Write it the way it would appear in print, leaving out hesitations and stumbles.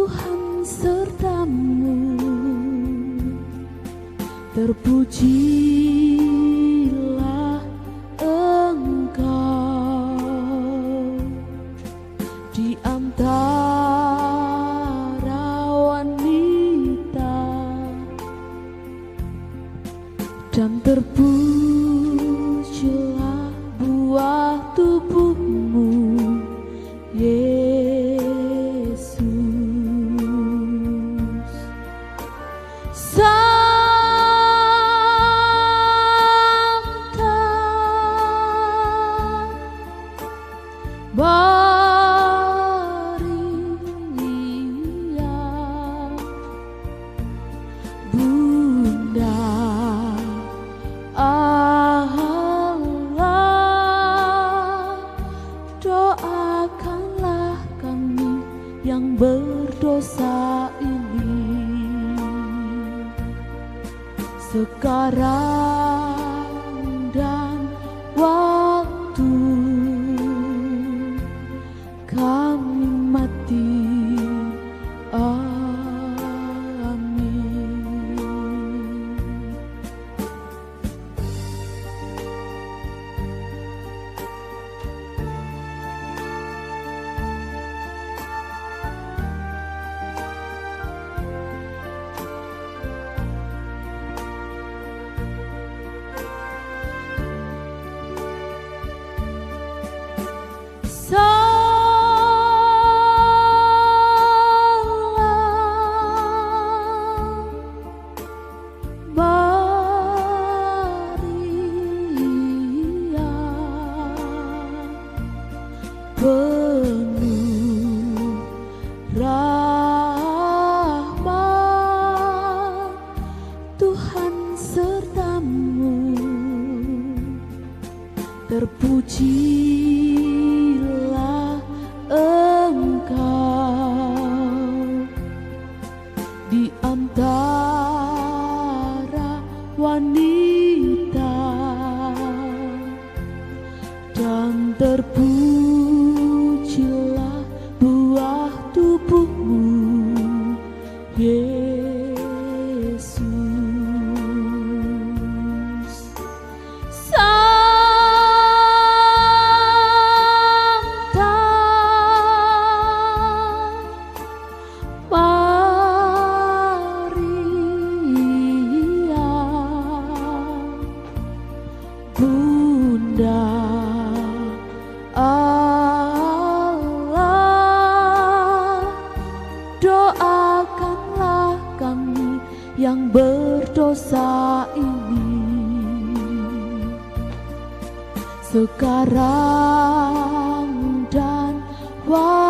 Tuhan sertamu, terpujilah Engkau di antara wanita, dan terpujilah buah tubuhmu, Yesus. Santa Maria, Bunda Allah, doakanlah kami yang berdosa ini sekarang dan waktu kami mati. Amin. Salam Maria, penuh rahmat, Tuhan sertamu, terpujilah Engkau di antara wanita, dan terpujilah buah tubuhmu, Yesus. Santa Maria, Bunda Allah, doakanlah kami yang berdosa ini sekarang dan waktu